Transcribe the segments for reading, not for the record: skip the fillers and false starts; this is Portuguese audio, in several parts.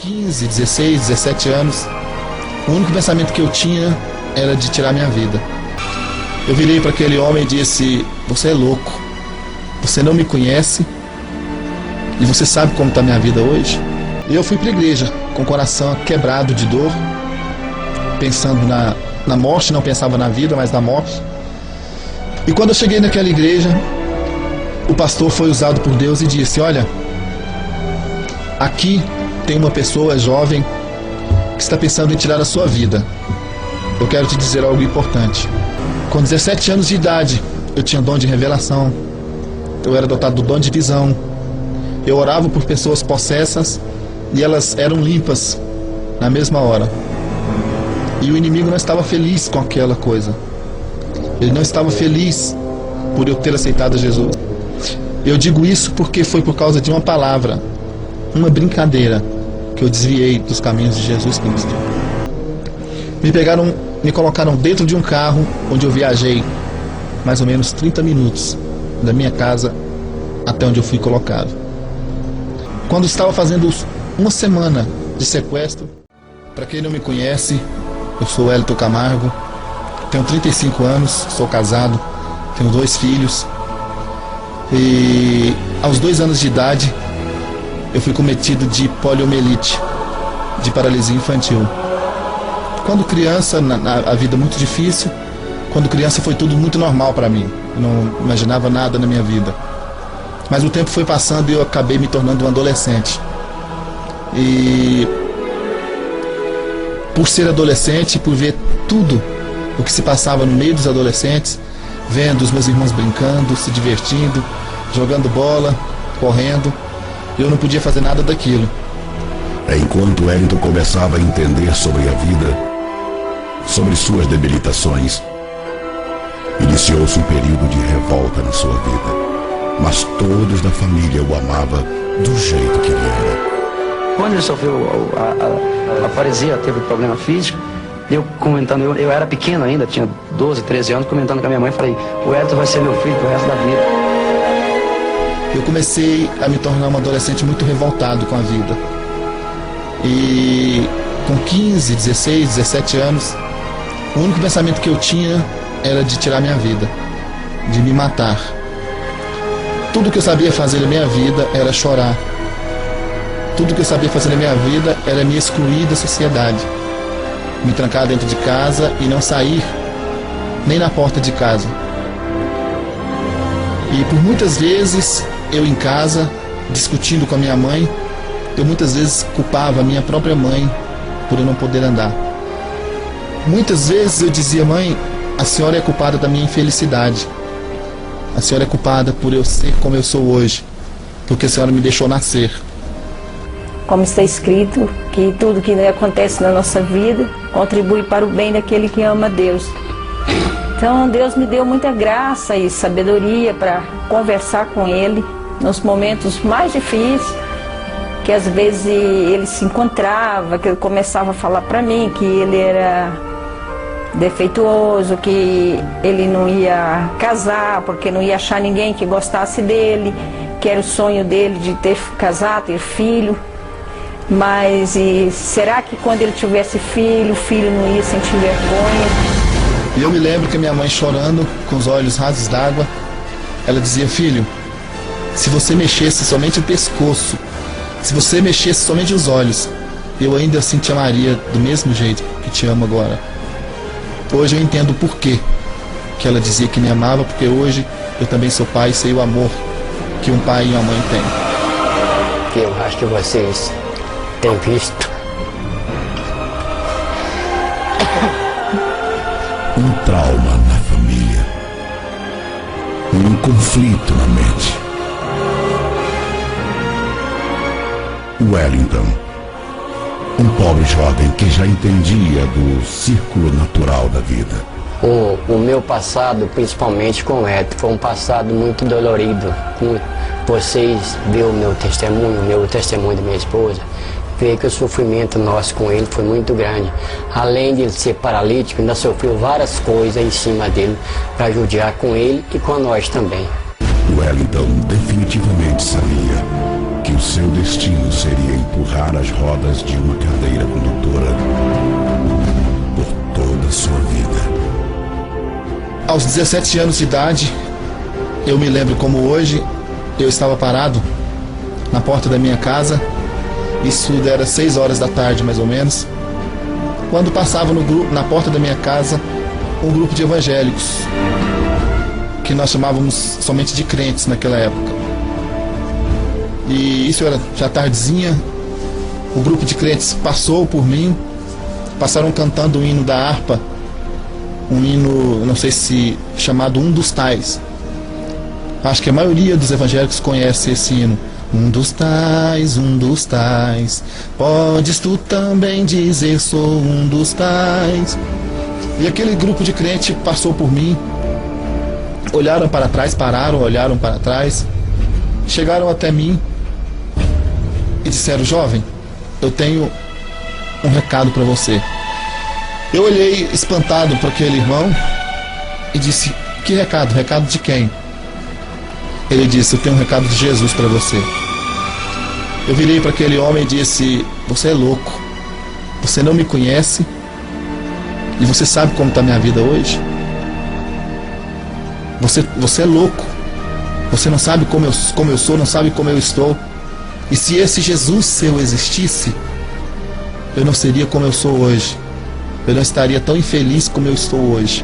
15, 16, 17 anos, o único pensamento que eu tinha era de tirar minha vida. Eu virei para aquele homem e disse: você é louco, você não me conhece e você sabe como está minha vida hoje? E eu fui para a igreja com o coração quebrado de dor, pensando na morte, não pensava na vida, mas na morte. E quando eu cheguei naquela igreja, o pastor foi usado por Deus e disse: olha, aqui tem uma pessoa jovem que está pensando em tirar a sua vida. Eu quero te dizer algo importante. Com 17 anos de idade, eu tinha dom de revelação, eu era dotado do dom de visão, eu orava por pessoas possessas e elas eram limpas na mesma hora. E o inimigo não estava feliz com aquela coisa. Ele não estava feliz por eu ter aceitado Jesus. Eu digo isso porque foi por causa de uma palavra, uma brincadeira, que eu desviei dos caminhos de Jesus Cristo. Me colocaram dentro de um carro onde eu viajei mais ou menos 30 minutos da minha casa até onde eu fui colocado. Quando estava fazendo uma semana de sequestro, para quem não me conhece, eu sou Wellington Camargo, tenho 35 anos, sou casado, tenho 2 filhos e aos 2 anos de idade eu fui cometido de poliomielite, de paralisia infantil. Quando criança, a vida muito difícil, quando criança foi tudo muito normal para mim, eu não imaginava nada na minha vida. Mas o tempo foi passando e eu acabei me tornando um adolescente. E por ser adolescente, por ver tudo o que se passava no meio dos adolescentes, vendo os meus irmãos brincando, se divertindo, jogando bola, correndo, eu não podia fazer nada daquilo. Enquanto Wellington começava a entender sobre a vida, sobre suas debilitações, iniciou-se um período de revolta na sua vida. Mas todos da família o amavam do jeito que ele era. Quando ele sofreu a paralisia, teve problema físico, eu comentando, eu era pequeno ainda, tinha 12, 13 anos, comentando com a minha mãe, falei: o Wellington vai ser meu filho pro resto da vida. Eu comecei a me tornar um adolescente muito revoltado com a vida. E com 15, 16, 17 anos, o único pensamento que eu tinha era de tirar minha vida, de me matar. Tudo que eu sabia fazer na minha vida era chorar. Tudo que eu sabia fazer na minha vida era me excluir da sociedade, me trancar dentro de casa e não sair nem na porta de casa. E por muitas vezes eu em casa, discutindo com a minha mãe, eu muitas vezes culpava a minha própria mãe por eu não poder andar. Muitas vezes eu dizia: mãe, a senhora é culpada da minha infelicidade. A senhora é culpada por eu ser como eu sou hoje, porque a senhora me deixou nascer. Como está escrito, que tudo que acontece na nossa vida contribui para o bem daquele que ama Deus. Então Deus me deu muita graça e sabedoria para conversar com Ele nos momentos mais difíceis, que às vezes ele se encontrava, que ele começava a falar para mim que ele era defeituoso, que ele não ia casar porque não ia achar ninguém que gostasse dele, que era o sonho dele de ter casado, ter filho. Mas será que quando ele tivesse filho, o filho não ia sentir vergonha? E eu me lembro que minha mãe, chorando, com os olhos rasos d'água, ela dizia: filho, se você mexesse somente o pescoço, se você mexesse somente os olhos, eu ainda assim te amaria do mesmo jeito que te amo agora. Hoje eu entendo o porquê que ela dizia que me amava, porque hoje eu também sou pai e sei o amor que um pai e uma mãe têm. Que eu acho que vocês têm visto. Um trauma na família, um conflito na mente. Wellington, um pobre jovem que já entendia do círculo natural da vida. O meu passado, principalmente com o Edson, foi um passado muito dolorido. Como vocês viram o testemunho da minha esposa, vê que o sofrimento nosso com ele foi muito grande. Além de ele ser paralítico, ainda sofreu várias coisas em cima dele para judiar com ele e com nós também. Wellington definitivamente sabia que o seu destino seria empurrar as rodas de uma cadeira condutora por toda a sua vida. Aos 17 anos de idade, eu me lembro como hoje, eu estava parado na porta da minha casa, isso era 6 horas da tarde mais ou menos, quando passava na porta da minha casa um grupo de evangélicos, que nós chamávamos somente de crentes naquela época. E isso era já tardezinha, o grupo de crentes passou por mim, passaram cantando o hino da harpa, um hino, não sei se chamado Um dos Tais. Acho que a maioria dos evangélicos conhece esse hino. Um dos tais, podes tu também dizer sou um dos tais. E aquele grupo de crente passou por mim, olharam para trás, pararam, olharam para trás, chegaram até mim e disseram: jovem, eu tenho um recado para você. Eu olhei espantado para aquele irmão e disse: que recado? Recado de quem? Ele disse: eu tenho um recado de Jesus para você. Eu virei para aquele homem e disse: você é louco, você não me conhece e você sabe como está minha vida hoje? Você é louco, você não sabe como eu sou, não sabe como eu estou. E se esse Jesus seu existisse, eu não seria como eu sou hoje, eu não estaria tão infeliz como eu estou hoje.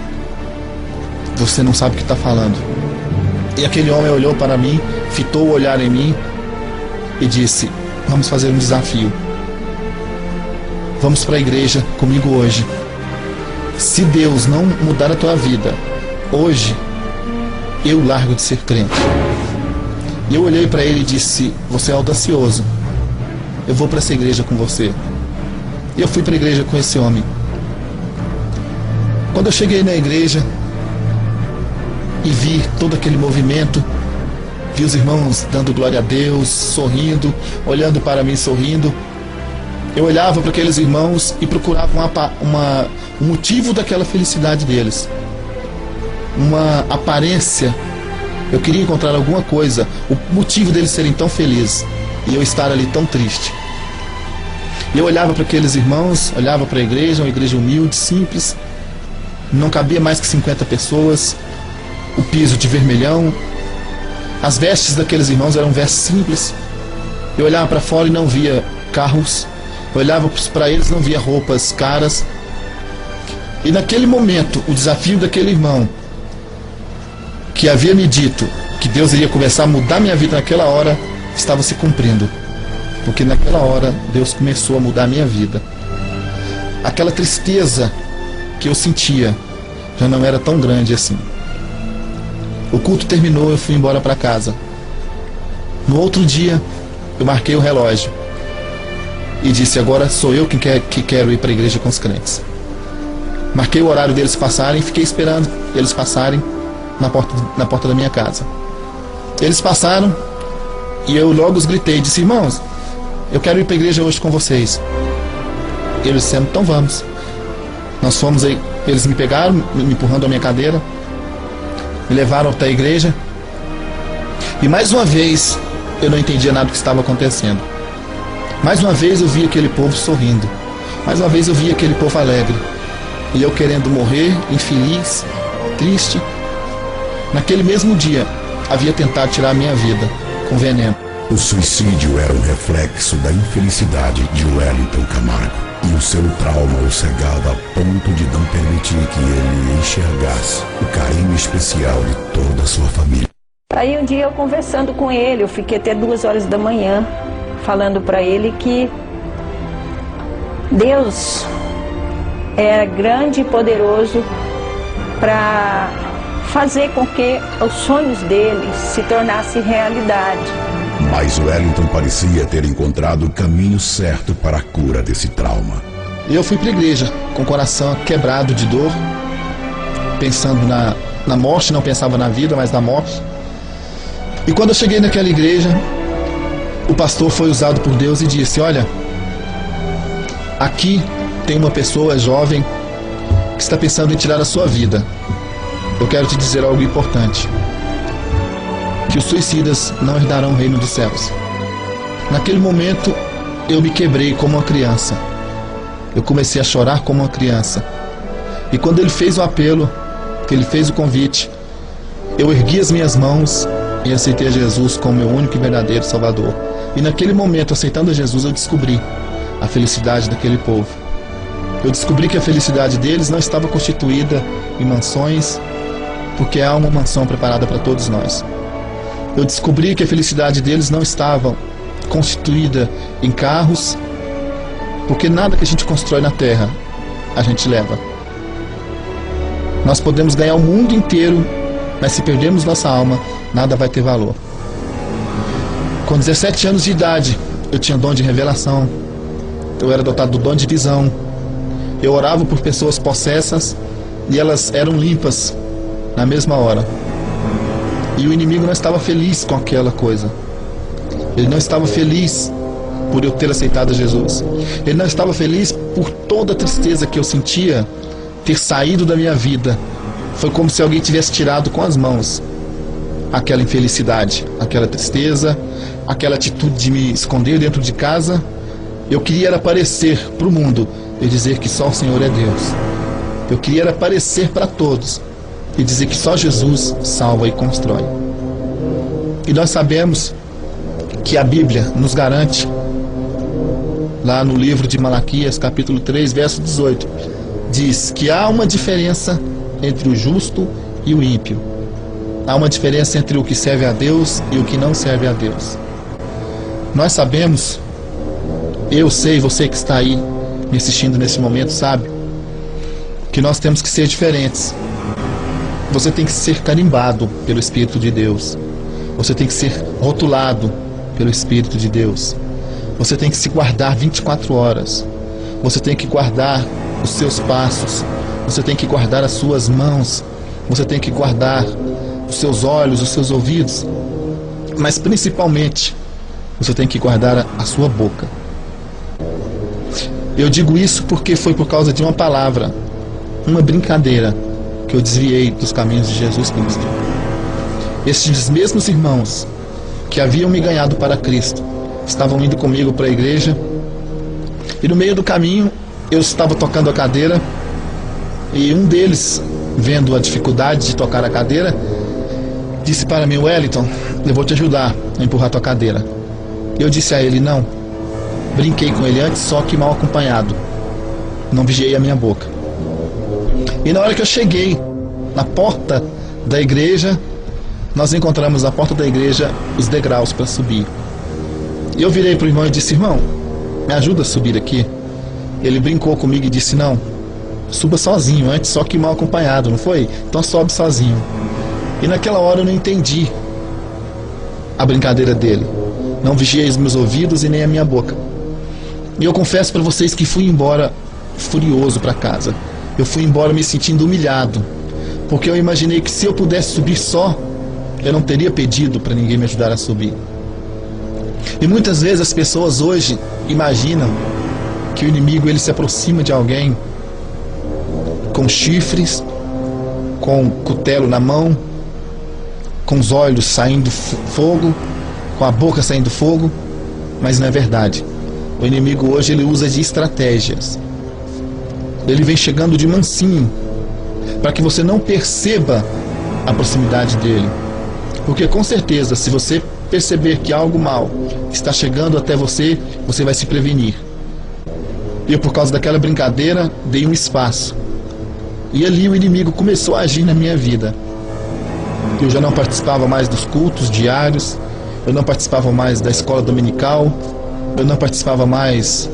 Você não sabe o que está falando. E aquele homem olhou para mim, fitou o olhar em mim e disse: vamos fazer um desafio. Vamos para a igreja comigo hoje. Se Deus não mudar a tua vida hoje, eu largo de ser crente. E eu olhei para ele e disse: você é audacioso, eu vou para essa igreja com você. E eu fui para a igreja com esse homem. Quando eu cheguei na igreja e vi todo aquele movimento, vi os irmãos dando glória a Deus, sorrindo, olhando para mim sorrindo, eu olhava para aqueles irmãos e procurava um motivo daquela felicidade deles, uma aparência. Eu queria encontrar alguma coisa, o motivo deles serem tão felizes e eu estar ali tão triste. E eu olhava para aqueles irmãos, olhava para a igreja, uma igreja humilde, simples, não cabia mais que 50 pessoas, o piso de vermelhão, as vestes daqueles irmãos eram vestes simples. Eu olhava para fora e não via carros, eu olhava para eles e não via roupas caras. E naquele momento, o desafio daquele irmão, que havia me dito que Deus iria começar a mudar minha vida naquela hora, estava se cumprindo. Porque naquela hora, Deus começou a mudar a minha vida. Aquela tristeza que eu sentia já não era tão grande assim. O culto terminou, eu fui embora para casa. No outro dia, eu marquei o relógio e disse: agora sou eu que quero ir para a igreja com os crentes. Marquei o horário deles passarem e fiquei esperando eles passarem na porta da minha casa. Eles passaram e eu logo os gritei, disse: irmãos, eu quero ir para a igreja hoje com vocês. Eles disseram: então vamos. Nós fomos aí, eles me pegaram, me empurrando a minha cadeira, me levaram até a igreja. E mais uma vez eu não entendia nada do que estava acontecendo. Mais uma vez eu via aquele povo sorrindo. Mais uma vez eu via aquele povo alegre. E eu querendo morrer, infeliz, triste. Naquele mesmo dia havia tentado tirar a minha vida com veneno. O suicídio era um reflexo da infelicidade de Wellington Camargo. E o seu trauma o cegava a ponto de não permitir que ele enxergasse o carinho especial de toda a sua família. Aí um dia eu conversando com ele, eu fiquei até 2 horas da manhã falando para ele que Deus era grande e poderoso para fazer com que os sonhos dele se tornassem realidade. Mas Wellington parecia ter encontrado o caminho certo para a cura desse trauma. Eu fui para a igreja com o coração quebrado de dor, pensando na morte, não pensava na vida, mas na morte. E quando eu cheguei naquela igreja, o pastor foi usado por Deus e disse: olha, aqui tem uma pessoa jovem que está pensando em tirar a sua vida. Eu quero te dizer algo importante, que os suicidas não herdarão o reino dos céus. Naquele momento, eu me quebrei como uma criança. Eu comecei a chorar como uma criança. E quando ele fez o apelo, que ele fez o convite, eu ergui as minhas mãos e aceitei a Jesus como meu único e verdadeiro Salvador. E naquele momento, aceitando a Jesus, eu descobri a felicidade daquele povo. Eu descobri que a felicidade deles não estava constituída em mansões, porque há uma mansão preparada para todos nós. Eu descobri que a felicidade deles não estava constituída em carros, porque nada que a gente constrói na terra a gente leva. Nós podemos ganhar o mundo inteiro, mas se perdermos nossa alma, nada vai ter valor. Com 17 anos de idade, eu tinha dom de revelação. Eu era dotado do dom de visão. Eu orava por pessoas possessas e elas eram limpas na mesma hora. E o inimigo não estava feliz com aquela coisa. Ele não estava feliz por eu ter aceitado Jesus. Ele não estava feliz por toda a tristeza que eu sentia ter saído da minha vida. Foi como se alguém tivesse tirado com as mãos aquela infelicidade, aquela tristeza, aquela atitude de me esconder dentro de casa. Eu queria era aparecer para o mundo e dizer que só o Senhor é Deus. Eu queria era aparecer para todos e dizer que só Jesus salva e constrói. E nós sabemos que a Bíblia nos garante, lá no livro de Malaquias, capítulo 3, verso 18, diz que há uma diferença entre o justo e o ímpio. Há uma diferença entre o que serve a Deus e o que não serve a Deus. Nós sabemos, eu sei, você que está aí me assistindo nesse momento sabe, que nós temos que ser diferentes. Você tem que ser carimbado pelo Espírito de Deus. Você tem que ser rotulado pelo Espírito de Deus. Você tem que se guardar 24 horas. Você tem que guardar os seus passos. Você tem que guardar as suas mãos. Você tem que guardar os seus olhos, os seus ouvidos. Mas principalmente, você tem que guardar a sua boca. Eu digo isso porque foi por causa de uma palavra, uma brincadeira, que eu desviei dos caminhos de Jesus Cristo. Estes mesmos irmãos que haviam me ganhado para Cristo estavam indo comigo para a igreja, e no meio do caminho eu estava tocando a cadeira, e um deles, vendo a dificuldade de tocar a cadeira, disse para mim: Wellington, eu vou te ajudar a empurrar a tua cadeira. Eu disse a ele: não. Brinquei com ele antes, só que mal acompanhado. Não vigiei a minha boca. E na hora que eu cheguei na porta da igreja, nós encontramos na porta da igreja os degraus para subir. E eu virei para o irmão e disse: irmão, me ajuda a subir aqui. Ele brincou comigo e disse: não, suba sozinho antes, só que mal acompanhado, não foi? Então sobe sozinho. E naquela hora eu não entendi a brincadeira dele. Não vigiei os meus ouvidos e nem a minha boca. E eu confesso para vocês que fui embora furioso para casa. Eu fui embora me sentindo humilhado, porque eu imaginei que se eu pudesse subir só, eu não teria pedido para ninguém me ajudar a subir. E muitas vezes as pessoas hoje imaginam que o inimigo ele se aproxima de alguém com chifres, com cutelo na mão, com os olhos saindo fogo, com a boca saindo fogo, mas não é verdade. O inimigo hoje ele usa de estratégias. Ele vem chegando de mansinho, para que você não perceba a proximidade dele. Porque com certeza, se você perceber que algo mal está chegando até você, você vai se prevenir. Eu, por causa daquela brincadeira, dei um espaço. E ali o inimigo começou a agir na minha vida. Eu já não participava mais dos cultos diários, eu não participava mais da escola dominical, eu não participava mais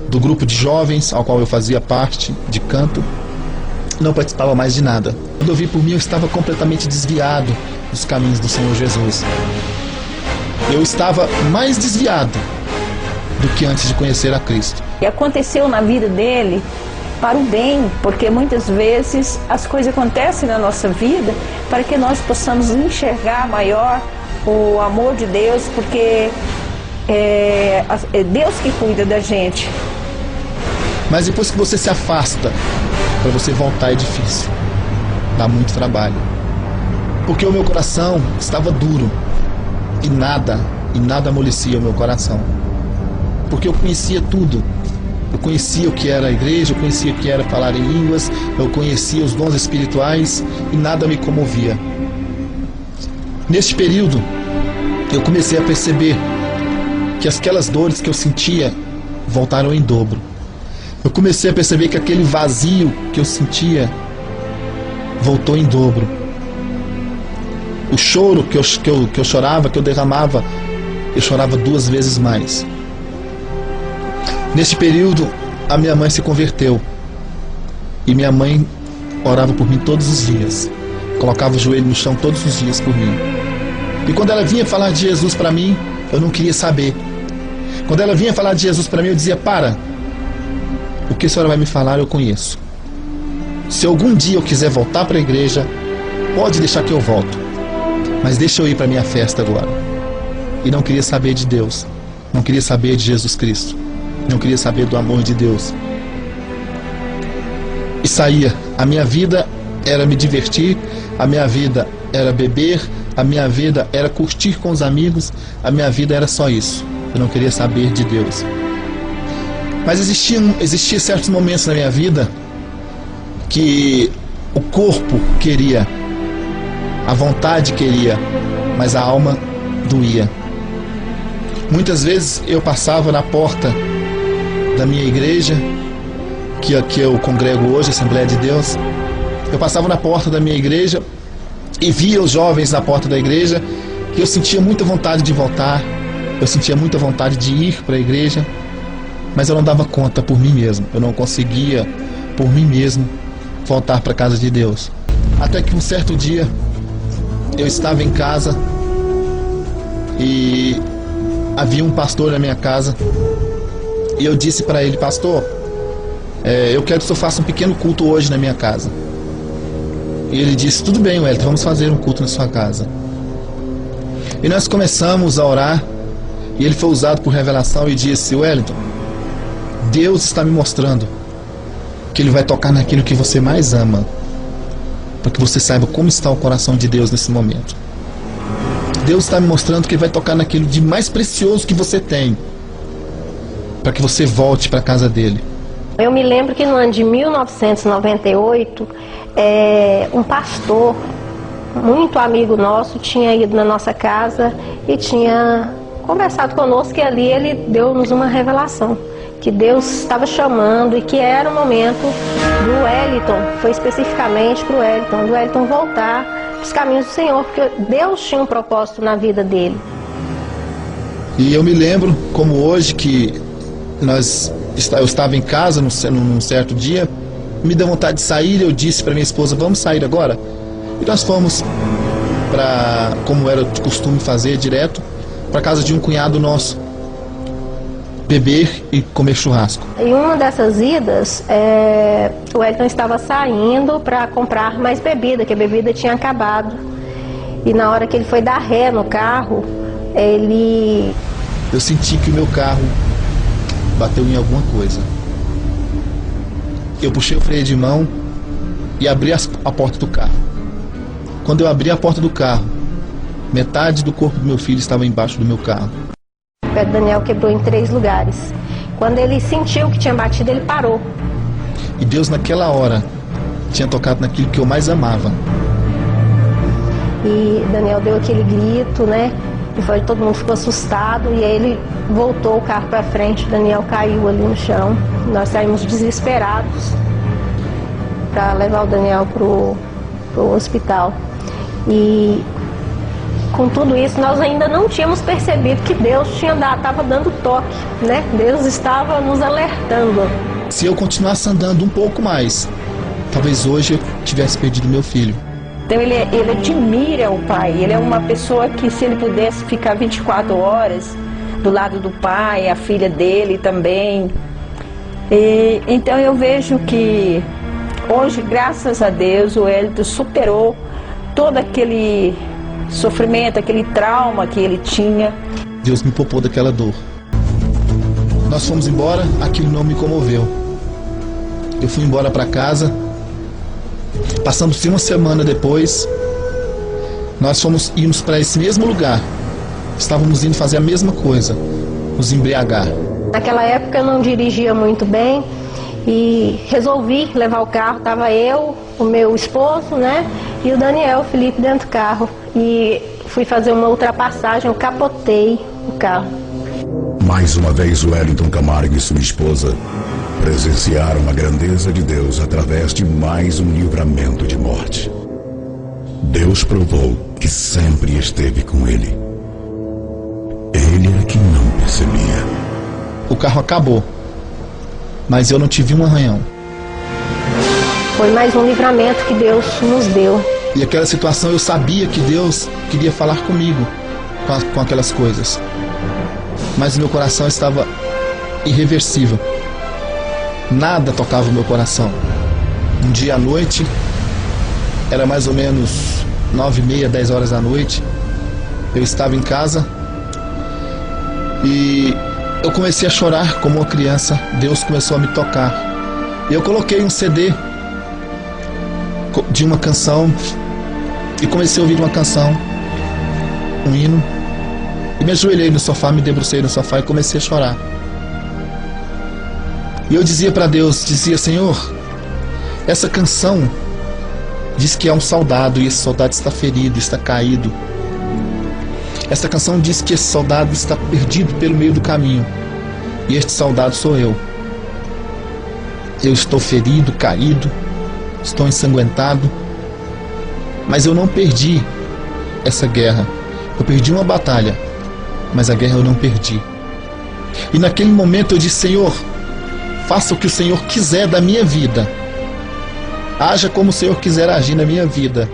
do grupo de jovens ao qual eu fazia parte, de canto. Não participava mais de nada. Quando eu vi por mim, eu estava completamente desviado dos caminhos do Senhor Jesus. Eu estava mais desviado do que antes de conhecer a Cristo. E aconteceu na vida dele para o bem, porque muitas vezes as coisas acontecem na nossa vida para que nós possamos enxergar maior o amor de Deus, porque é Deus que cuida da gente. Mas depois que você se afasta, para você voltar é difícil. Dá muito trabalho. Porque o meu coração estava duro e nada e nada amolecia o meu coração. Porque eu conhecia tudo. Eu conhecia o que era a igreja, eu conhecia o que era falar em línguas, eu conhecia os dons espirituais e nada me comovia. Neste período, eu comecei a perceber que aquelas dores que eu sentia voltaram em dobro. Eu comecei a perceber que aquele vazio que eu sentia voltou em dobro. O choro que eu chorava, que eu derramava, eu chorava 2 vezes mais. Neste período, a minha mãe se converteu. E minha mãe orava por mim todos os dias. Colocava o joelho no chão todos os dias por mim. E quando ela vinha falar de Jesus para mim, eu não queria saber. Quando ela vinha falar de Jesus para mim, eu dizia: para, o que a senhora vai me falar eu conheço. Se algum dia eu quiser voltar para a igreja, pode deixar que eu volto, mas deixa eu ir para a minha festa agora. E não queria saber de Deus, não queria saber de Jesus Cristo, não queria saber do amor de Deus. E saía. A minha vida era me divertir, a minha vida era beber, a minha vida era curtir com os amigos, a minha vida era só isso. Eu não queria saber de Deus. Mas existia certos momentos na minha vida que o corpo queria, a vontade queria, mas a alma doía. Muitas vezes eu passava na porta da minha igreja, que eu congrego hoje, Assembleia de Deus. Eu passava na porta da minha igreja e via os jovens na porta da igreja, e eu sentia muita vontade de voltar, eu sentia muita vontade de ir para a igreja, mas eu não dava conta por mim mesmo, eu não conseguia por mim mesmo voltar para a casa de Deus. Até que um certo dia eu estava em casa e havia um pastor na minha casa, e eu disse para ele: pastor, eu quero que o senhor faça um pequeno culto hoje na minha casa. E ele disse: tudo bem, Wellington, vamos fazer um culto na sua casa. E nós começamos a orar, e ele foi usado por revelação e disse: Wellington, Deus está me mostrando que Ele vai tocar naquilo que você mais ama, para que você saiba como está o coração de Deus nesse momento. Deus está me mostrando que Ele vai tocar naquilo de mais precioso que você tem, para que você volte para a casa dele. Eu me lembro que no ano de 1998, um pastor muito amigo nosso tinha ido na nossa casa e tinha conversado conosco, e ali ele deu-nos uma revelação, que Deus estava chamando e que era o momento do Wellington, foi especificamente para o Wellington voltar para os caminhos do Senhor, porque Deus tinha um propósito na vida dele. E eu me lembro, como hoje, que eu estava em casa num certo dia, me deu vontade de sair, eu disse para minha esposa: vamos sair agora? E nós fomos para, como era de costume fazer, direto para casa de um cunhado nosso, beber e comer churrasco. Em uma dessas idas, o Wellington estava saindo para comprar mais bebida, que a bebida tinha acabado. E na hora que ele foi dar ré no carro, eu senti que o meu carro bateu em alguma coisa. Eu puxei o freio de mão e abri a porta do carro. Quando eu abri a porta do carro, metade do corpo do meu filho estava embaixo do meu carro. O pé do Daniel quebrou em 3 lugares. Quando ele sentiu que tinha batido, ele parou. E Deus naquela hora tinha tocado naquilo que eu mais amava. E Daniel deu aquele grito, né? E todo mundo ficou assustado, e aí ele voltou o carro para frente, Daniel caiu ali no chão. Nós saímos desesperados para levar o Daniel pro hospital. E com tudo isso, nós ainda não tínhamos percebido que Deus estava dando toque, né? Deus estava nos alertando. Se eu continuasse andando um pouco mais, talvez hoje eu tivesse perdido meu filho. Então ele admira o pai, ele é uma pessoa que, se ele pudesse ficar 24 horas do lado do pai, a filha dele também. E então eu vejo que hoje, graças a Deus, o Wellington superou todo aquele sofrimento, aquele trauma que ele tinha. Deus me poupou daquela dor. Nós fomos embora, aquilo não me comoveu. Eu fui embora para casa. Passando-se uma semana depois, nós íamos para esse mesmo lugar, estávamos indo fazer a mesma coisa, nos embriagar. Naquela época eu não dirigia muito bem e resolvi levar o carro. Estava eu, o meu esposo, né, e o Daniel, o Felipe dentro do carro. E fui fazer uma ultrapassagem, eu capotei o carro. Mais uma vez, Wellington Camargo e sua esposa presenciaram a grandeza de Deus através de mais um livramento de morte. Deus provou que sempre esteve com ele. Ele é que não percebia. O carro acabou, mas eu não tive um arranhão. Foi mais um livramento que Deus nos deu. E aquela situação eu sabia que Deus queria falar comigo com aquelas coisas. Mas o meu coração estava irreversível. Nada tocava o meu coração. Um dia à noite, era mais ou menos 9h30, 10 horas da noite. Eu estava em casa e eu comecei a chorar como uma criança. Deus começou a me tocar. Eu coloquei um CD de uma canção e comecei a ouvir uma canção, um hino, e me ajoelhei no sofá, me debrucei no sofá e comecei a chorar. E eu dizia para Deus, Senhor, essa canção diz que é um soldado e esse soldado está ferido, está caído. Essa canção diz que esse soldado está perdido pelo meio do caminho e este soldado sou eu. Eu estou ferido, caído, estou ensanguentado, mas eu não perdi essa guerra. Eu perdi uma batalha, mas a guerra eu não perdi. E naquele momento eu disse, Senhor, faça o que o Senhor quiser da minha vida. Haja como o Senhor quiser agir na minha vida,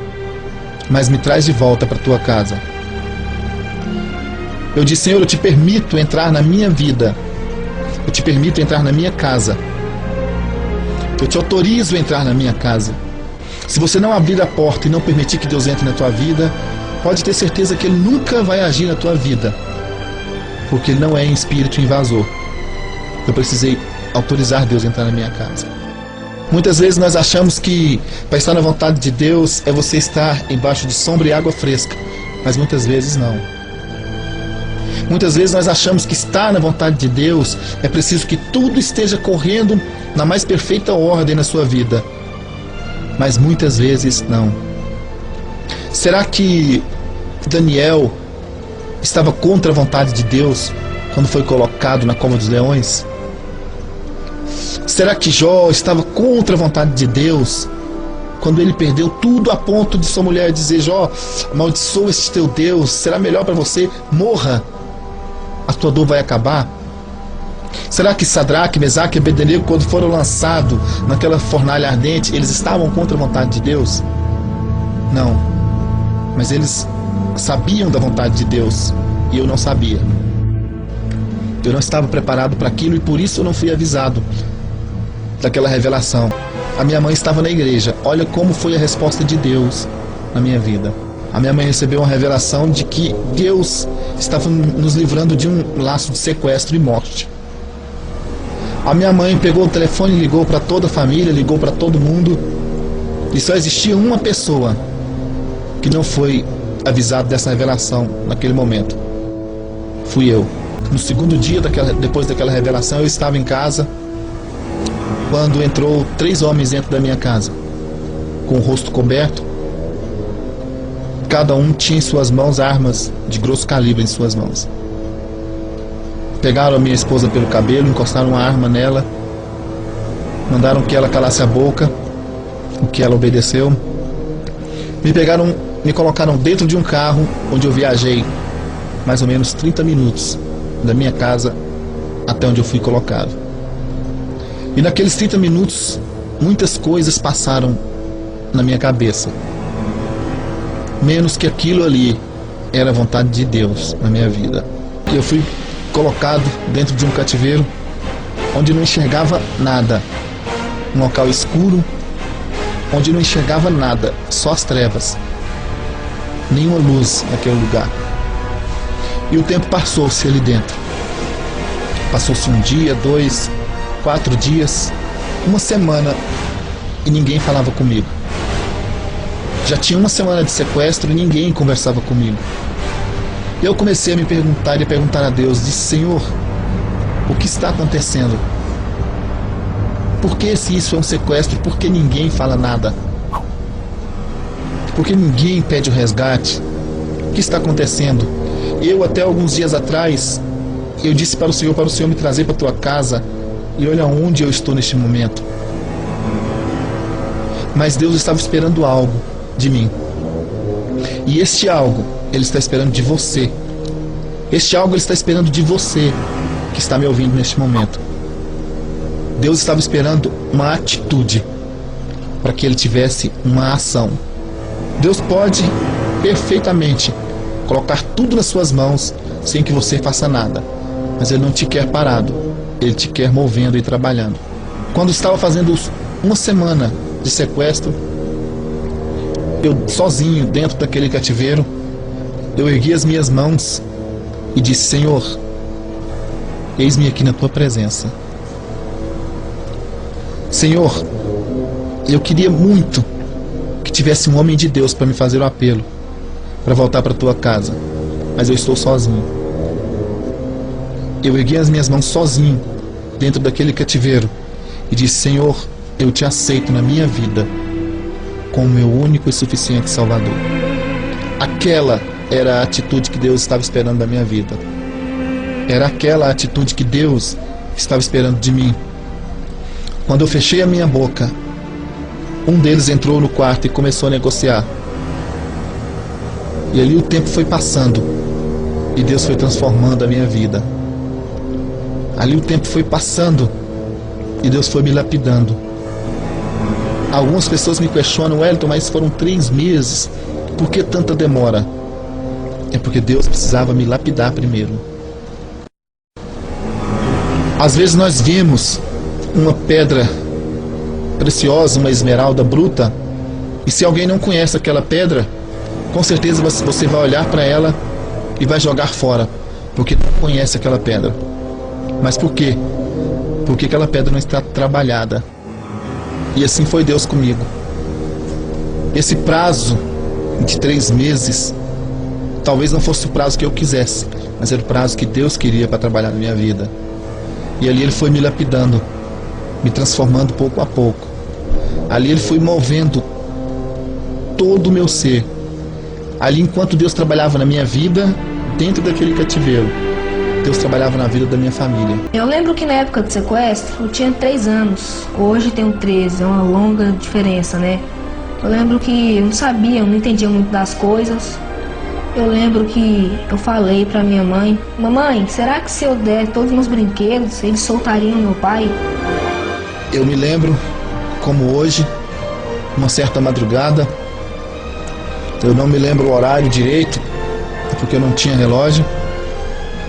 mas me traz de volta para a tua casa. Eu disse, Senhor, eu te permito entrar na minha vida. Eu te permito entrar na minha casa. Eu te autorizo a entrar na minha casa. Se você não abrir a porta e não permitir que Deus entre na tua vida, pode ter certeza que Ele nunca vai agir na tua vida, porque Ele não é espírito invasor. Eu precisei autorizar Deus a entrar na minha casa. Muitas vezes nós achamos que para estar na vontade de Deus é você estar embaixo de sombra e água fresca, mas muitas vezes não. Muitas vezes nós achamos que estar na vontade de Deus é preciso que tudo esteja correndo na mais perfeita ordem na sua vida, mas muitas vezes não. Será que Daniel estava contra a vontade de Deus quando foi colocado na cova dos leões? Será que Jó estava contra a vontade de Deus quando ele perdeu tudo a ponto de sua mulher dizer, Jó, amaldiçoa este teu Deus, será melhor para você, morra, a tua dor vai acabar? Será que Sadraque, Mesaque e Abednego, quando foram lançados naquela fornalha ardente, eles estavam contra a vontade de Deus? Não, mas eles sabiam da vontade de Deus e eu não sabia. Eu não estava preparado para aquilo e por isso eu não fui avisado daquela revelação. A minha mãe estava na igreja. Olha como foi a resposta de Deus na minha vida. A minha mãe recebeu uma revelação de que Deus estava nos livrando de um laço de sequestro e morte. A minha mãe pegou o telefone e ligou para toda a família, ligou para todo mundo, e só existia uma pessoa que não foi avisado dessa revelação naquele momento. Fui eu. No segundo dia depois daquela revelação, eu estava em casa quando entrou 3 homens dentro da minha casa, com o rosto coberto. Cada um tinha em suas mãos armas de grosso calibre em suas mãos. Pegaram a minha esposa pelo cabelo, encostaram uma arma nela, mandaram que ela calasse a boca, o que ela obedeceu. Me colocaram dentro de um carro onde eu viajei mais ou menos 30 minutos da minha casa até onde eu fui colocado. E naqueles 30 minutos muitas coisas passaram na minha cabeça, menos que aquilo ali era a vontade de Deus na minha vida. Eu fui colocado dentro de um cativeiro onde não enxergava nada, um local escuro onde não enxergava nada, só as trevas, nenhuma luz naquele lugar. E o tempo passou-se ali dentro. Passou-se 1 dia, 2, 4 dias, 1 semana e ninguém falava comigo. Já tinha 1 semana de sequestro e ninguém conversava comigo. Eu comecei a me perguntar e a perguntar a Deus, disse: Senhor, o que está acontecendo? Por que se isso é um sequestro? Por que ninguém fala nada? Por que ninguém pede o resgate? O que está acontecendo? Eu, até alguns dias atrás, eu disse para o Senhor me trazer para a tua casa, e olha onde eu estou neste momento. Mas Deus estava esperando algo de mim. E este algo, Ele está esperando de você. Este algo Ele está esperando de você que está me ouvindo neste momento. Deus estava esperando uma atitude para que Ele tivesse uma ação. Deus pode perfeitamente colocar tudo nas suas mãos sem que você faça nada, mas Ele não te quer parado, Ele te quer movendo e trabalhando. Quando estava fazendo uma semana de sequestro, eu sozinho dentro daquele cativeiro, eu ergui as minhas mãos e disse: Senhor, eis-me aqui na tua presença. Senhor, eu queria muito que tivesse um homem de Deus para me fazer o apelo para voltar para a tua casa, mas eu estou sozinho. Eu ergui as minhas mãos sozinho dentro daquele cativeiro e disse: Senhor, eu te aceito na minha vida como meu único e suficiente Salvador. Aquela era a atitude que Deus estava esperando da minha vida. Era aquela a atitude que Deus estava esperando de mim. Quando eu fechei a minha boca, um deles entrou no quarto e começou a negociar. E ali o tempo foi passando e Deus foi transformando a minha vida. Ali o tempo foi passando e Deus foi me lapidando. Algumas pessoas me questionam: Wellington, mas foram 3 meses, por que tanta demora? É porque Deus precisava me lapidar primeiro. Às vezes nós vemos uma pedra preciosa, uma esmeralda bruta, e se alguém não conhece aquela pedra, com certeza você vai olhar para ela e vai jogar fora, porque não conhece aquela pedra. Mas por quê? Porque aquela pedra não está trabalhada. E assim foi Deus comigo. Esse prazo de 3 meses talvez não fosse o prazo que eu quisesse, mas era o prazo que Deus queria para trabalhar na minha vida. E ali Ele foi me lapidando, me transformando pouco a pouco. Ali Ele foi movendo todo o meu ser. Ali, enquanto Deus trabalhava na minha vida, dentro daquele cativeiro, Deus trabalhava na vida da minha família. Eu lembro que na época do sequestro eu tinha 3 anos, hoje tenho 13, é uma longa diferença, né? Eu lembro que eu não sabia, eu não entendia muito das coisas. Eu lembro que eu falei pra minha mãe: mamãe, será que se eu der todos os meus brinquedos, eles soltariam meu pai? Eu me lembro, como hoje, uma certa madrugada, eu não me lembro o horário direito, porque eu não tinha relógio,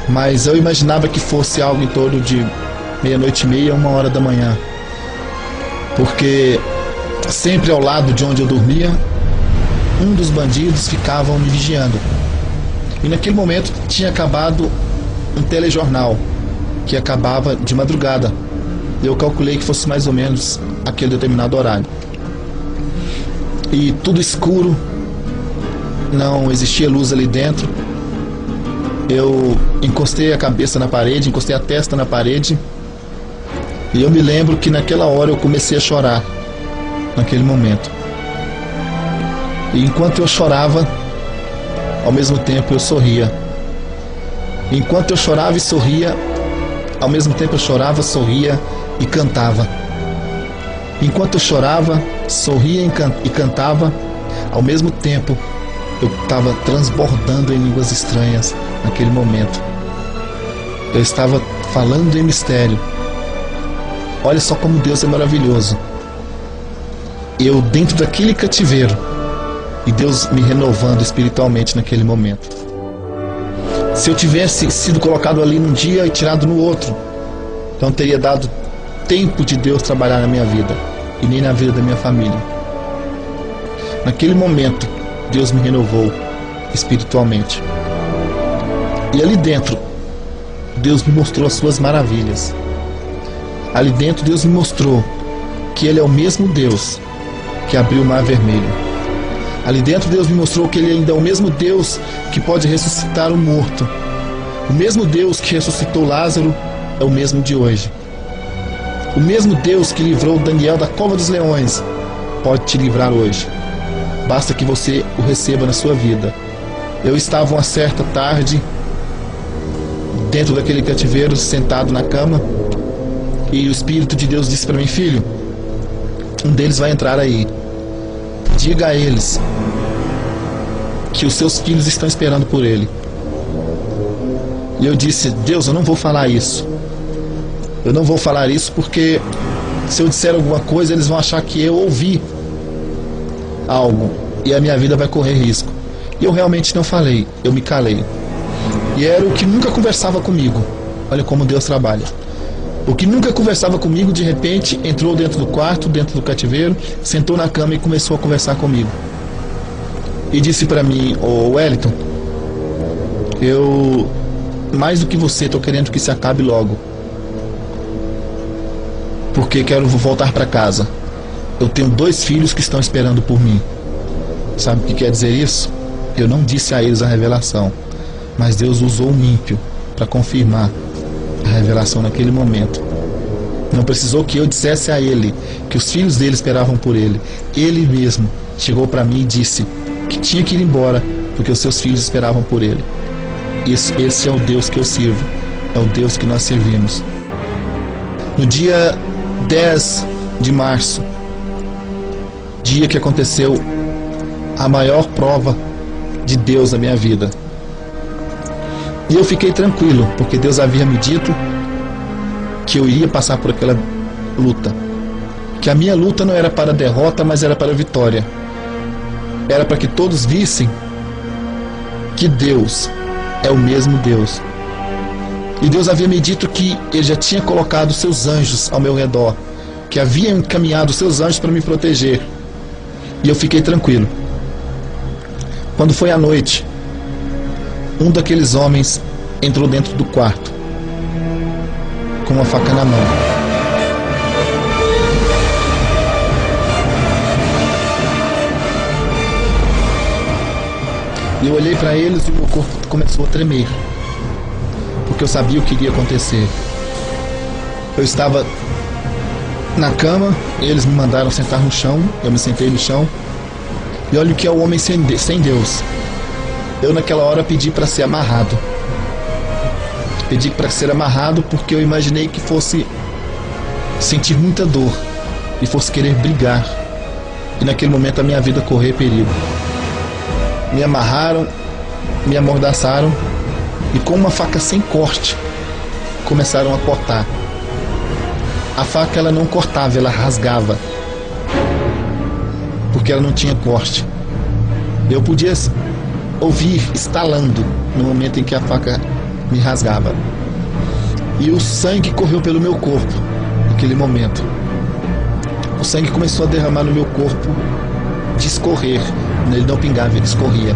mas eu imaginava que fosse algo em torno de 00:30, 1h da manhã, porque sempre ao lado de onde eu dormia, um dos bandidos ficavam me vigiando. E naquele momento tinha acabado um telejornal, que acabava de madrugada. Eu calculei que fosse mais ou menos aquele determinado horário. E tudo escuro, não existia luz ali dentro. Eu encostei a cabeça na parede, encostei a testa na parede, e eu me lembro que naquela hora eu comecei a chorar, naquele momento. E enquanto eu chorava, ao mesmo tempo eu sorria. Enquanto eu chorava e sorria, ao mesmo tempo eu chorava, sorria e cantava. Enquanto eu chorava, sorria e cantava, ao mesmo tempo eu estava transbordando em línguas estranhas naquele momento. Eu estava falando em mistério. Olha só como Deus é maravilhoso. Eu dentro daquele cativeiro e Deus me renovando espiritualmente naquele momento. Se eu tivesse sido colocado ali num dia e tirado no outro, então teria dado tempo de Deus trabalhar na minha vida e nem na vida da minha família. Naquele momento, Deus me renovou espiritualmente. E ali dentro, Deus me mostrou as suas maravilhas. Ali dentro, Deus me mostrou que Ele é o mesmo Deus que abriu o Mar Vermelho. Ali dentro Deus me mostrou que Ele ainda é o mesmo Deus que pode ressuscitar o morto. O mesmo Deus que ressuscitou Lázaro é o mesmo de hoje. O mesmo Deus que livrou Daniel da cova dos leões pode te livrar hoje. Basta que você o receba na sua vida. Eu estava uma certa tarde dentro daquele cativeiro, sentado na cama, e o Espírito de Deus disse para mim: filho, um deles vai entrar aí. Diga a eles que os seus filhos estão esperando por ele. E eu disse: Deus, eu não vou falar isso. Eu não vou falar isso porque se eu disser alguma coisa, eles vão achar que eu ouvi algo e a minha vida vai correr risco. E eu realmente não falei, eu me calei. E era o que nunca conversava comigo. Olha como Deus trabalha. O que nunca conversava comigo, de repente, entrou dentro do quarto, dentro do cativeiro, sentou na cama e começou a conversar comigo. E disse para mim: ô Wellington, eu, mais do que você, estou querendo que se acabe logo, porque quero voltar para casa. Eu tenho 2 filhos que estão esperando por mim. Sabe o que quer dizer isso? Eu não disse a eles a revelação, mas Deus usou um ímpio para confirmar a revelação naquele momento. Não precisou que eu dissesse a ele que os filhos dele esperavam por ele. Ele mesmo chegou para mim e disse que tinha que ir embora porque os seus filhos esperavam por ele. Esse é o Deus que eu sirvo, é o Deus que nós servimos. No dia 10 de março, dia que aconteceu a maior prova de Deus na minha vida, e eu fiquei tranquilo, porque Deus havia me dito que eu iria passar por aquela luta, que a minha luta não era para a derrota, mas era para a vitória. Era para que todos vissem que Deus é o mesmo Deus. E Deus havia me dito que Ele já tinha colocado seus anjos ao meu redor, que havia encaminhado seus anjos para me proteger. E eu fiquei tranquilo. Quando foi à noite, um daqueles homens entrou dentro do quarto com uma faca na mão. E eu olhei para eles e o meu corpo começou a tremer, porque eu sabia o que iria acontecer. Eu estava na cama, eles me mandaram sentar no chão, eu me sentei no chão, e olha o que é o homem sem Deus. Eu naquela hora pedi para ser amarrado. Pedi para ser amarrado porque eu imaginei que fosse sentir muita dor e fosse querer brigar, e naquele momento a minha vida correr perigo. Me amarraram, me amordaçaram e com uma faca sem corte começaram a cortar. A faca, ela não cortava, ela rasgava, porque ela não tinha corte. Eu podia ouvir estalando no momento em que a faca me rasgava. E o sangue correu pelo meu corpo naquele momento. O sangue começou a derramar no meu corpo, de escorrer. Ele não pingava, ele escorria.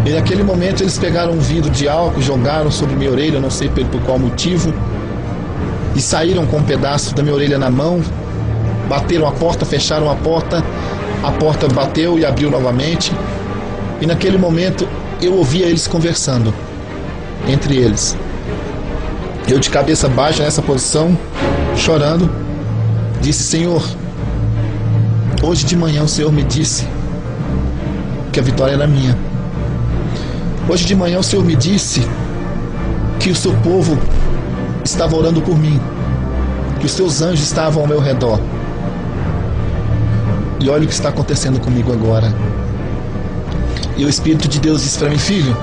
E naquele momento eles pegaram um vidro de álcool, jogaram sobre minha orelha, não sei por qual motivo, e saíram com um pedaço da minha orelha na mão, bateram a porta, fecharam a porta bateu e abriu novamente, e naquele momento eu ouvia eles conversando entre eles. Eu de cabeça baixa nessa posição, chorando, disse: Senhor, hoje de manhã o Senhor me disse que a vitória era minha. Hoje de manhã o Senhor me disse que o seu povo estava orando por mim, que os seus anjos estavam ao meu redor. E olha o que está acontecendo comigo agora. E o Espírito de Deus disse para mim: filho,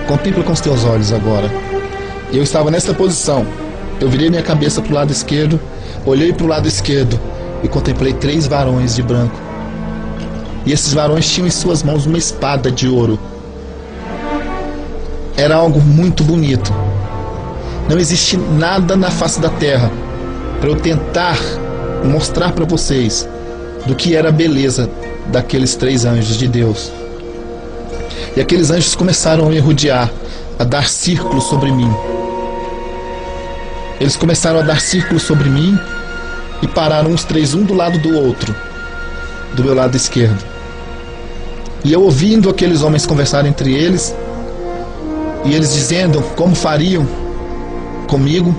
contempla com os teus olhos agora. E eu estava nessa posição. Eu virei minha cabeça para o lado esquerdo, olhei para o lado esquerdo e contemplei 3 varões de branco. E esses varões tinham em suas mãos uma espada de ouro. Era algo muito bonito. Não existe nada na face da terra para eu tentar mostrar para vocês do que era a beleza daqueles 3 anjos de Deus. E aqueles anjos começaram a me rodear, a dar círculos sobre mim. Eles começaram a dar círculos sobre mim e pararam os 3, um do lado do outro. do meu lado esquerdo. E eu ouvindo aqueles homens conversarem entre eles, e eles dizendo como fariam comigo,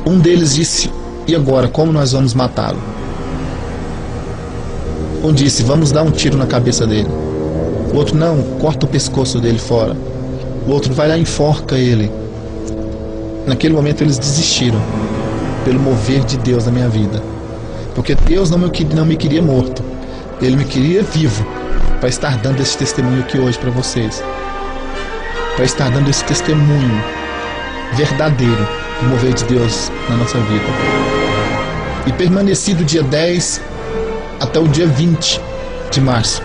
um deles disse: e agora, como nós vamos matá-lo? Um disse: vamos dar um tiro na cabeça dele. O outro: não, corta o pescoço dele fora. O outro: vai lá e enforca ele. Naquele momento eles desistiram, pelo mover de Deus na minha vida. Porque Deus não me queria morto, Ele me queria vivo, para estar dando esse testemunho aqui hoje para vocês, para estar dando esse testemunho verdadeiro do mover de Deus na nossa vida. E permaneci do dia 10 até o dia 20 de março.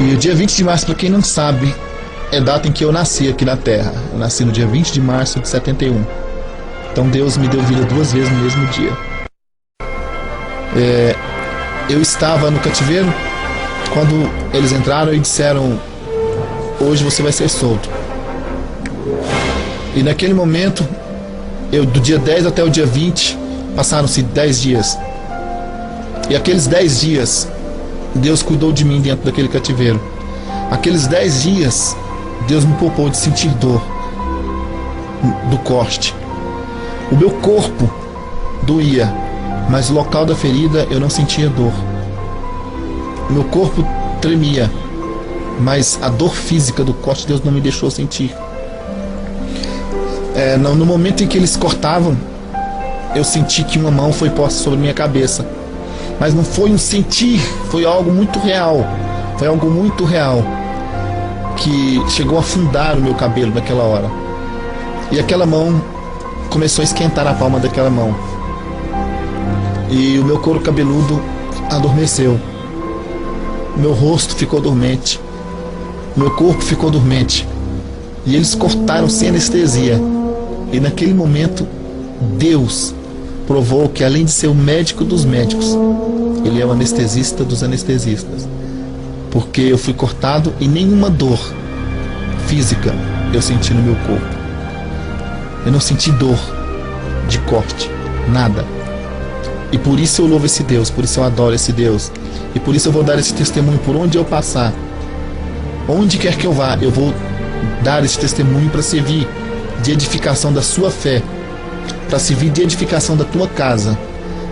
E o dia 20 de março, para quem não sabe, é a data em que eu nasci aqui na Terra. Eu nasci no dia 20 de março de 71. Então Deus me deu vida 2 vezes no mesmo dia. Eu estava no cativeiro quando eles entraram e disseram: hoje você vai ser solto. E naquele momento, do dia 10 até o dia 20, passaram-se 10 dias. E aqueles 10 dias, Deus cuidou de mim dentro daquele cativeiro. Aqueles 10 dias, Deus me poupou de sentir dor do corte. O meu corpo doía, mas o local da ferida eu não sentia dor. Meu corpo tremia, mas a dor física do corte Deus não me deixou sentir. No momento em que eles cortavam, eu senti que uma mão foi posta sobre minha cabeça. Mas não foi um sentir, foi algo muito real. Foi algo muito real que chegou a afundar o meu cabelo naquela hora. E aquela mão começou a esquentar a palma daquela mão. E o meu couro cabeludo adormeceu. Meu rosto ficou dormente. Meu corpo ficou dormente. E eles cortaram sem anestesia. E naquele momento, Deus provou que, além de ser o médico dos médicos, Ele é o anestesista dos anestesistas. Porque eu fui cortado e nenhuma dor física eu senti no meu corpo. Eu não senti dor de corte, nada. E por isso eu louvo esse Deus, por isso eu adoro esse Deus. E por isso eu vou dar esse testemunho por onde eu passar. Onde quer que eu vá, eu vou dar esse testemunho para servir de edificação da sua fé, para servir de edificação da tua casa,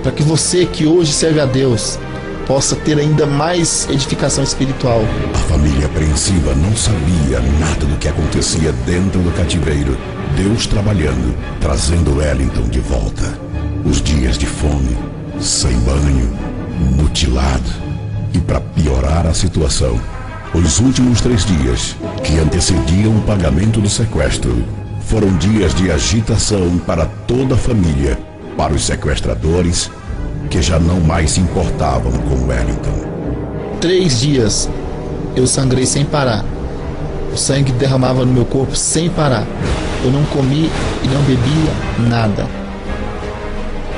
para que você que hoje serve a Deus possa ter ainda mais edificação espiritual. A família apreensiva não sabia nada do que acontecia dentro do cativeiro. Deus trabalhando, trazendo Wellington de volta. Os dias de fome, sem banho, mutilado. E para piorar a situação, os últimos 3 dias, que antecediam o pagamento do sequestro, foram dias de agitação para toda a família, para os sequestradores, que já não mais se importavam com Wellington. 3 dias eu sangrei sem parar. O sangue derramava no meu corpo sem parar. Eu não comi e não bebia nada.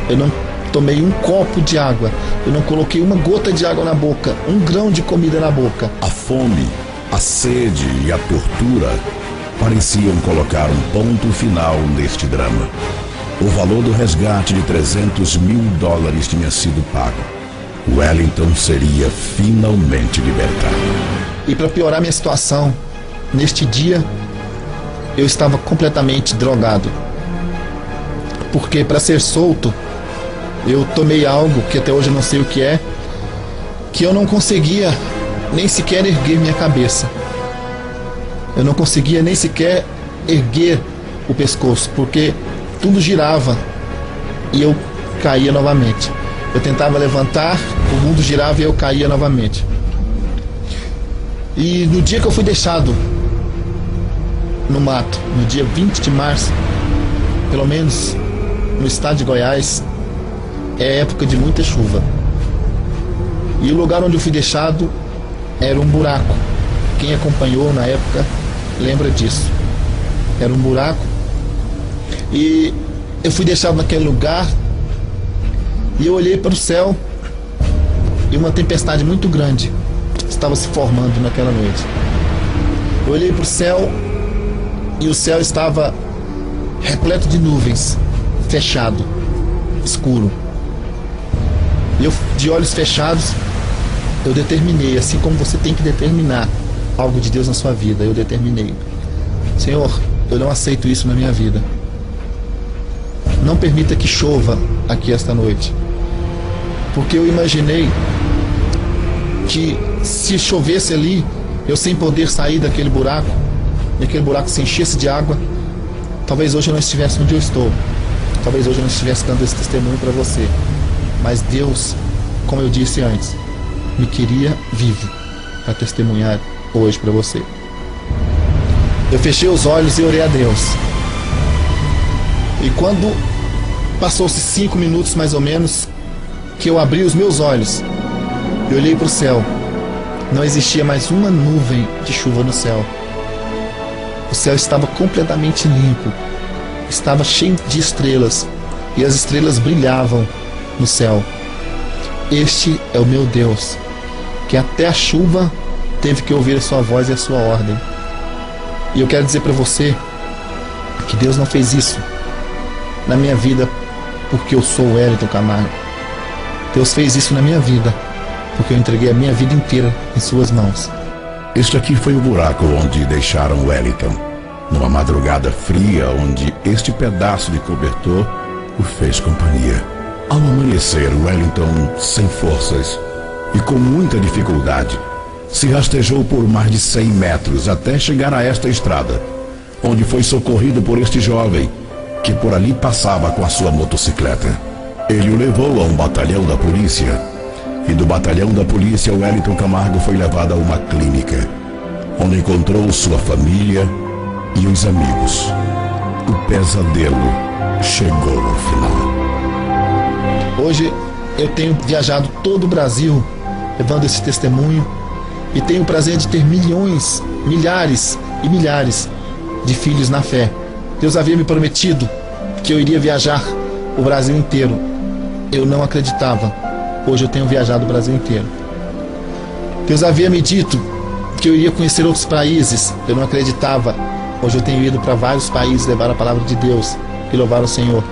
Eu não tomei um copo de água. Eu não coloquei uma gota de água na boca, um grão de comida na boca. A fome, a sede e a tortura pareciam colocar um ponto final neste drama. O valor do resgate de $300 mil tinha sido pago. Wellington seria finalmente libertado. E para piorar minha situação, neste dia eu estava completamente drogado. Porque para ser solto, eu tomei algo que até hoje eu não sei o que é, que eu não conseguia nem sequer erguer minha cabeça. Eu não conseguia nem sequer erguer o pescoço, porque tudo girava e eu caía novamente. Eu tentava levantar, o mundo girava e eu caía novamente. E no dia que eu fui deixado no mato, no dia 20 de março, pelo menos no estado de Goiás, é época de muita chuva. E o lugar onde eu fui deixado era um buraco. Quem acompanhou na época lembra disso. Era um buraco. E eu fui deixado naquele lugar e eu olhei para o céu e uma tempestade muito grande estava se formando naquela noite. Eu olhei para o céu e o céu estava repleto de nuvens, fechado, escuro. E eu, de olhos fechados, eu determinei, assim como você tem que determinar algo de Deus na sua vida, eu determinei. Senhor, eu não aceito isso na minha vida. Não permita que chova aqui esta noite. Porque eu imaginei que se chovesse ali, eu sem poder sair daquele buraco, e aquele buraco se enchesse de água, talvez hoje eu não estivesse onde eu estou. Talvez hoje eu não estivesse dando esse testemunho para você. Mas Deus, como eu disse antes, me queria vivo para testemunhar hoje para você. Eu fechei os olhos e orei a Deus. E quando passou-se 5 minutos mais ou menos, que eu abri os meus olhos, eu olhei para o céu. Não existia mais uma nuvem de chuva no céu. O céu estava completamente limpo. Estava cheio de estrelas. E as estrelas brilhavam no céu. Este é o meu Deus, que até a chuva teve que ouvir a sua voz e a sua ordem. E eu quero dizer para você que Deus não fez isso na minha vida porque eu sou o Wellington Camargo. Deus fez isso na minha vida porque eu entreguei a minha vida inteira em suas mãos. Este aqui foi o buraco onde deixaram Wellington, numa madrugada fria onde este pedaço de cobertor o fez companhia. Ao amanhecer, Wellington, sem forças e com muita dificuldade, se rastejou por mais de 100 metros até chegar a esta estrada, onde foi socorrido por este jovem que por ali passava com a sua motocicleta. Ele o levou a um batalhão da polícia, e do batalhão da polícia Wellington Camargo foi levado a uma clínica, onde encontrou sua família e os amigos. O pesadelo chegou ao final. Hoje eu tenho viajado todo o Brasil levando esse testemunho e tenho o prazer de ter milhões, milhares e milhares de filhos na fé. Deus havia me prometido que eu iria viajar o Brasil inteiro. Eu não acreditava. Hoje eu tenho viajado o Brasil inteiro. Deus havia me dito que eu iria conhecer outros países. Eu não acreditava. Hoje eu tenho ido para vários países levar a palavra de Deus e louvar o Senhor.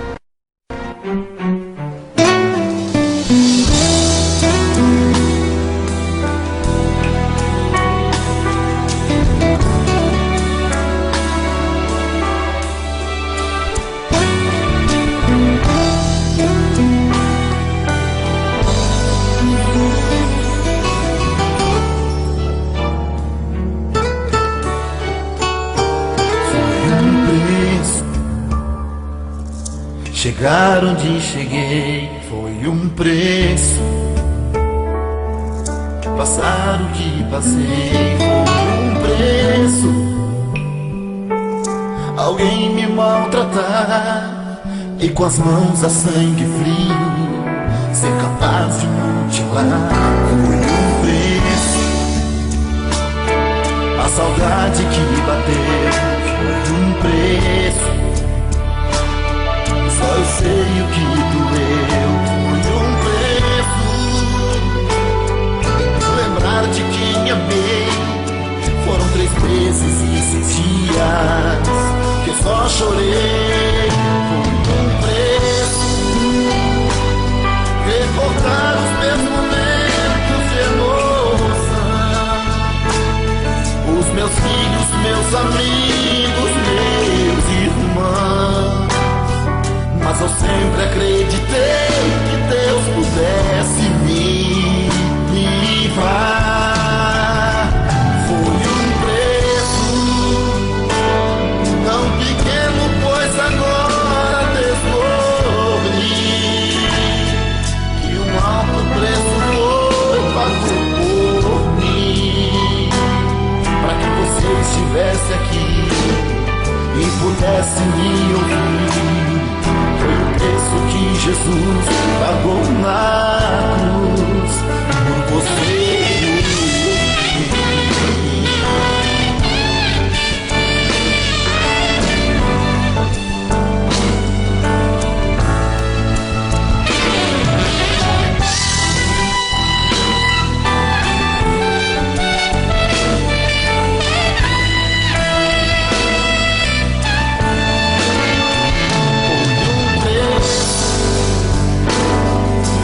Chegar onde cheguei foi um preço. Passar o que passei foi um preço. Alguém me maltratar e com as mãos a sangue frio ser capaz de mutilar foi um preço. A saudade que bateu foi um preço. Só eu sei o que doeu, foi um preço. Lembrar de quem amei, foram 3 meses e 6 dias que eu só chorei, foi um preço. Recordar os meus momentos de emoção, os meus filhos, meus amigos, meus irmãos. Mas eu sempre acreditei que Deus pudesse me livrar. Foi um preço tão pequeno, pois agora descobri que um alto preço foi pago por mim, para que você estivesse aqui e pudesse me ouvir. Foi o preço que Jesus pagou na cruz por você.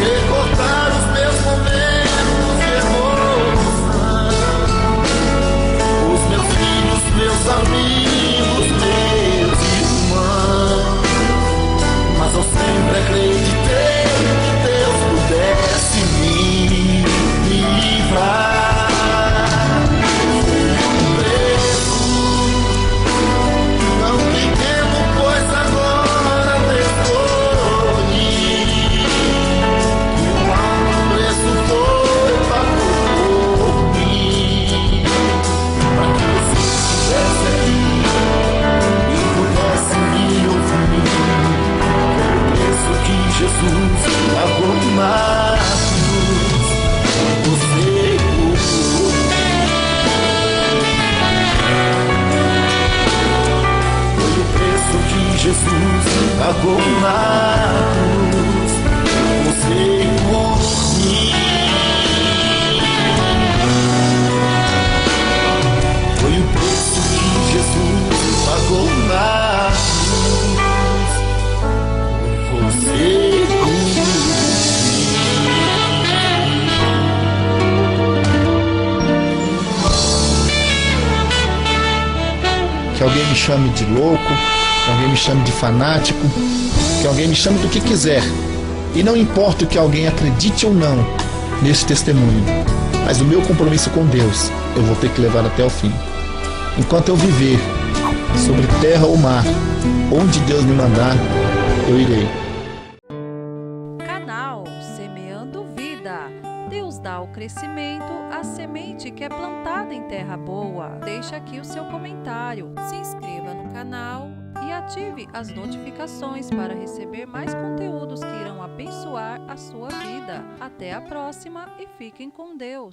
Recordar pagou na cruz. Você foi o preço que Jesus pagou na cruz. Você por mim. Foi o preço que Jesus pagou na cruz. Você por mim. Que alguém me chame de louco, que alguém me chame de fanático, que alguém me chame do que quiser. E não importa o que alguém acredite ou não nesse testemunho, mas o meu compromisso com Deus eu vou ter que levar até o fim. Enquanto eu viver sobre terra ou mar, onde Deus me mandar, eu irei. Canal Semeando Vida. Deus dá o crescimento à semente que é plantada em terra boa. Deixa aqui o seu comentário, se inscreva no canal e ative as notificações para receber mais conteúdos que irão abençoar a sua vida. Até a próxima e fiquem com Deus.